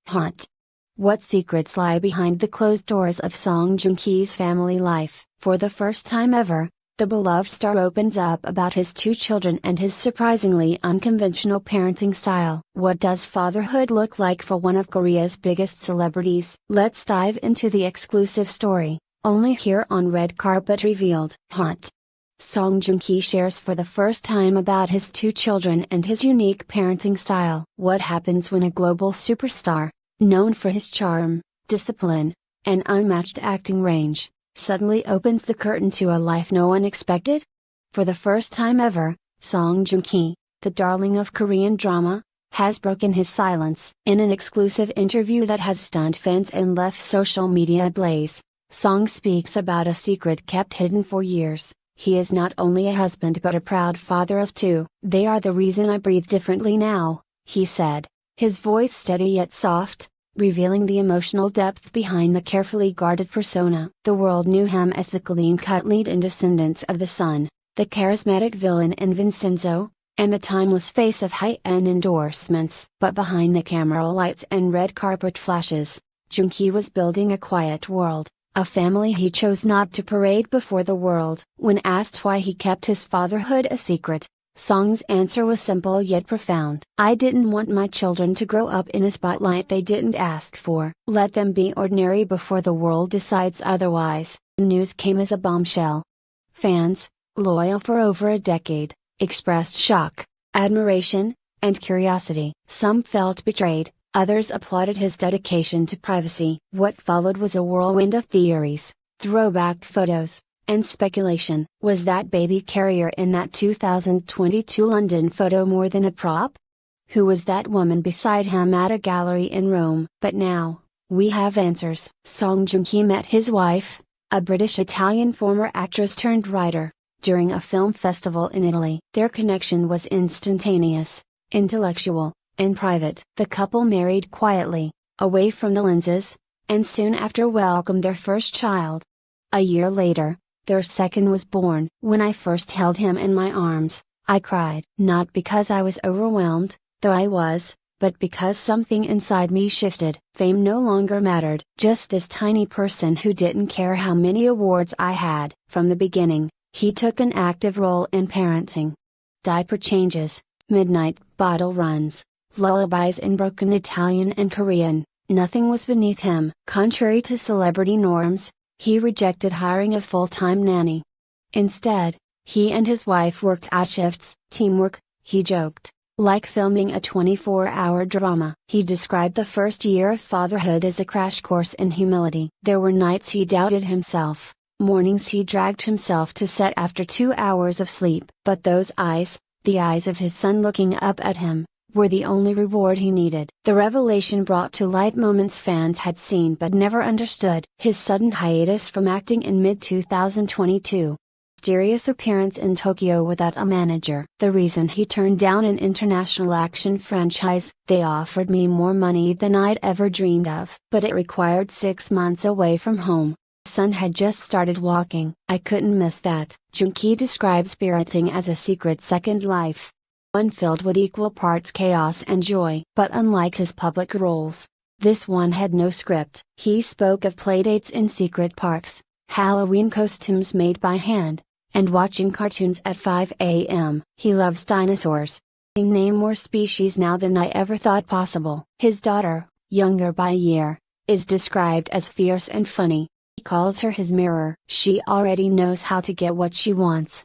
Hot. What secrets lie behind the closed doors of Song Joong-ki's family life? For the first time ever, the beloved star opens up about his two children and his surprisingly unconventional parenting style. What does fatherhood look like for one of Korea's biggest celebrities? Let's dive into the exclusive story, only here on Red Carpet Revealed. Hot. Song Joong-ki shares for the first time about his two children and his unique parenting style. What happens when a global superstar, known for his charm, discipline, and unmatched acting range, suddenly opens the curtain to a life no one expected? For the first time ever, Song Joong-ki, the darling of Korean drama, has broken his silence. In an exclusive interview that has stunned fans and left social media ablaze, Song speaks about a secret kept hidden for years. He is not only a husband but a proud father of two. "They are the reason I breathe differently now," he said, his voice steady yet soft, revealing the emotional depth behind the carefully guarded persona. The world knew him as the clean-cut lead in Descendants of the Sun, the charismatic villain in Vincenzo, and the timeless face of high-end endorsements. But behind the camera lights and red carpet flashes, Joong-ki was building a quiet world, a family he chose not to parade before the world. When asked why he kept his fatherhood a secret, Song's answer was simple yet profound. "I didn't want my children to grow up in a spotlight they didn't ask for. Let them be ordinary before the world decides otherwise." The news came as a bombshell. Fans, loyal for over a decade, expressed shock, admiration, and curiosity. Some felt betrayed, others applauded his dedication to privacy. What followed was a whirlwind of theories, throwback photos, and speculation. Was that baby carrier in that 2022 London photo more than a prop? Who was that woman beside him at a gallery in Rome? But now, we have answers. Song Joong-ki met his wife, a British-Italian former actress turned writer, during a film festival in Italy. Their connection was instantaneous, intellectual, and private. The couple married quietly, away from the lenses, and soon after welcomed their first child. A year later, their second was born. "When I first held him in my arms, I cried. Not because I was overwhelmed, though I was, but because something inside me shifted." Fame no longer mattered. Just this tiny person who didn't care how many awards I had. From the beginning, he took an active role in parenting. Diaper changes, midnight bottle runs, lullabies in broken Italian and Korean, nothing was beneath him. Contrary to celebrity norms, he rejected hiring a full-time nanny. Instead, he and his wife worked odd shifts. "Teamwork," he joked, like filming a 24-hour drama. He described the first year of fatherhood as a crash course in humility. There were nights he doubted himself, mornings he dragged himself to set after 2 hours of sleep. But those eyes, the eyes of his son looking up at him, were the only reward he needed. The revelation brought to light moments fans had seen but never understood. His sudden hiatus from acting in mid-2022. Mysterious appearance in Tokyo without a manager. The reason he turned down an international action franchise: "They offered me more money than I'd ever dreamed of. But it required 6 months away from home. Son had just started walking. I couldn't miss that." Joong-ki describes parenting as a secret second life, one filled with equal parts chaos and joy. But unlike his public roles, this one had no script. He spoke of playdates in secret parks, Halloween costumes made by hand, and watching cartoons at 5 a.m. He loves dinosaurs. "He named more species now than I ever thought possible." His daughter, younger by a year, is described as fierce and funny. He calls her his mirror. She already knows how to get what she wants,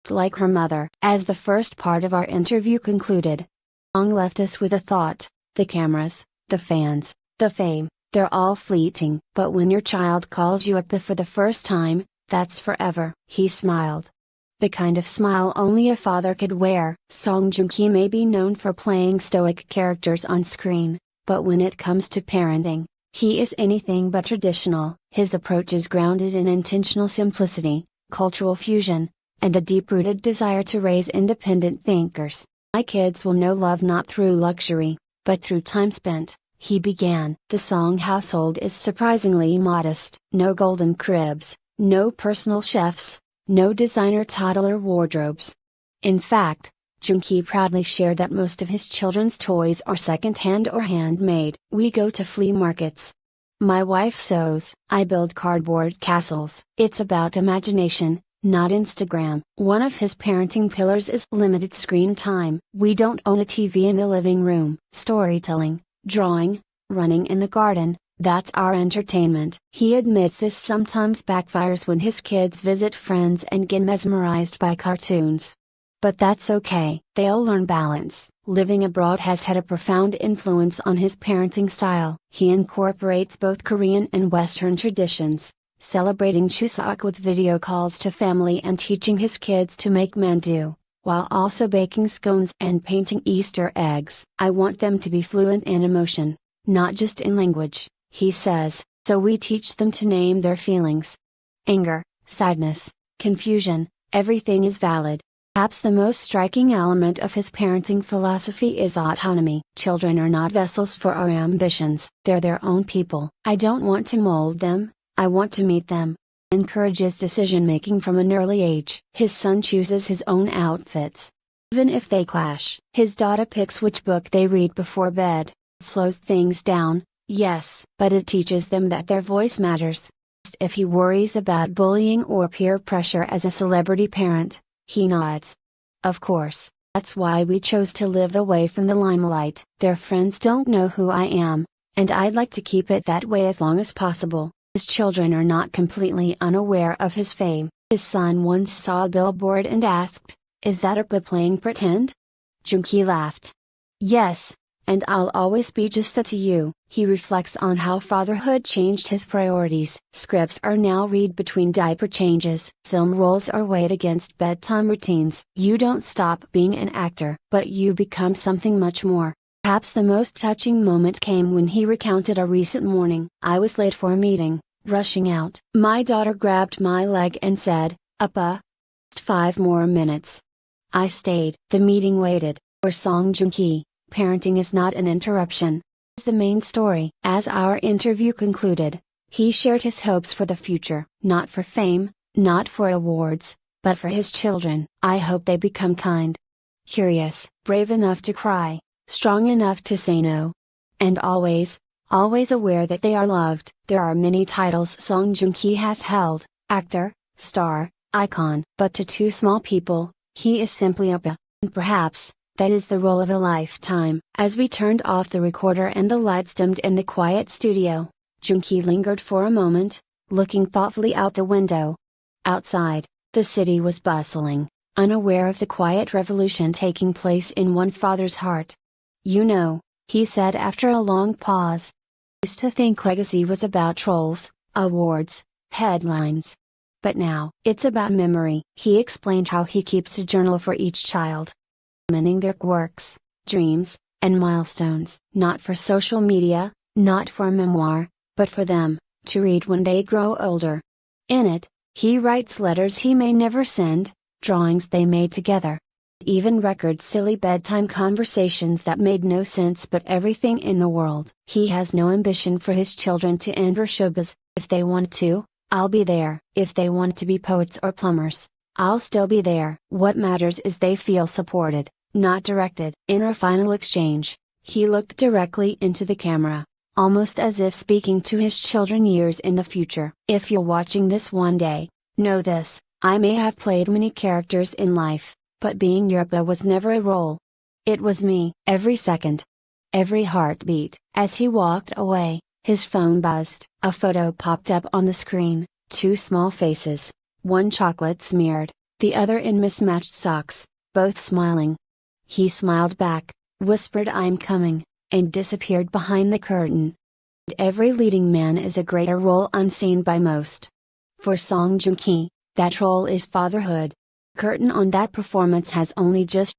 like her mother. As the first part of our interview concluded, Song left us with a thought: the cameras, the fans, the fame, they're all fleeting. But when your child calls you up for the first time, that's forever. He smiled. The kind of smile only a father could wear. Song Joong-ki may be known for playing stoic characters on screen, but when it comes to parenting, he is anything but traditional. His approach is grounded in intentional simplicity, cultural fusion, and a deep-rooted desire to raise independent thinkers. "My kids will know love not through luxury, but through time spent," he began. The Song household is surprisingly modest. No golden cribs, no personal chefs, no designer toddler wardrobes. In fact, Joong-ki proudly shared that most of his children's toys are second-hand or handmade. We go to flea markets. My wife sews. I build cardboard castles. It's about imagination, not Instagram. One of his parenting pillars is limited screen time. We don't own a TV in the living room. Storytelling, drawing, running in the garden, that's our entertainment. He admits this sometimes backfires when his kids visit friends and get mesmerized by cartoons. But that's okay. They'll learn balance. Living abroad has had a profound influence on his parenting style. He incorporates both Korean and Western traditions, celebrating Chuseok with video calls to family and teaching his kids to make mandu, while also baking scones and painting Easter eggs. I want them to be fluent in emotion, not just in language, he says, so we teach them to name their feelings. Anger, sadness, confusion, everything is valid. Perhaps the most striking element of his parenting philosophy is autonomy. Children are not vessels for our ambitions. They're their own people. I don't want to mold them, I want to meet them. Encourages decision-making from an early age. His son chooses his own outfits, even if they clash. His daughter picks which book they read before bed. Slows things down, yes, but it teaches them that their voice matters. If he worries about bullying or peer pressure as a celebrity parent, he nods. Of course, that's why we chose to live away from the limelight. Their friends don't know who I am, and I'd like to keep it that way as long as possible. His children are not completely unaware of his fame. His son once saw a billboard and asked, "Is that Appa playing pretend?" Joong-ki laughed. "Yes, and I'll always be just that to you." He reflects on how fatherhood changed his priorities. Scripts are now read between diaper changes. Film roles are weighed against bedtime routines. You don't stop being an actor, but you become something much more. Perhaps the most touching moment came when he recounted a recent morning. I was late for a meeting, rushing out. My daughter grabbed my leg and said, "Appa, 5 more minutes." I stayed. The meeting waited. For Song Joong-ki, parenting is not an interruption. It's the main story. As our interview concluded, he shared his hopes for the future. Not for fame, not for awards, but for his children. I hope they become kind, curious, brave enough to cry, strong enough to say no. And always aware that they are loved. There are many titles Song Joong-ki has held: actor, star, icon. But to two small people, he is simply Appa. And perhaps, that is the role of a lifetime. As we turned off the recorder and the lights dimmed in the quiet studio, Joong-ki lingered for a moment, looking thoughtfully out the window. Outside, the city was bustling, unaware of the quiet revolution taking place in one father's heart. "You know," he said after a long pause. "I used to think legacy was about trolls, awards, headlines. But now, it's about memory." He explained how he keeps a journal for each child, documenting their works, dreams, and milestones. Not for social media, not for a memoir, but for them, to read when they grow older. In it, he writes letters he may never send, drawings they made together, even records silly bedtime conversations that made no sense but everything in the world. He has no ambition for his children to enter showbiz. If they want to, I'll be there. If they want to be poets or plumbers, I'll still be there. What matters is they feel supported, not directed. In our final exchange, he looked directly into the camera, almost as if speaking to his children years in the future. "If you're watching this one day, know this: I may have played many characters in life, but being your Appa was never a role. It was me." Every second, every heartbeat. As he walked away, his phone buzzed. A photo popped up on the screen: 2 small faces, one chocolate smeared, the other in mismatched socks, both smiling. He smiled back, whispered "I'm coming," and disappeared behind the curtain. Every leading man is a greater role unseen by most. For Song Joong-ki, that role is fatherhood. Curtain on that performance has only just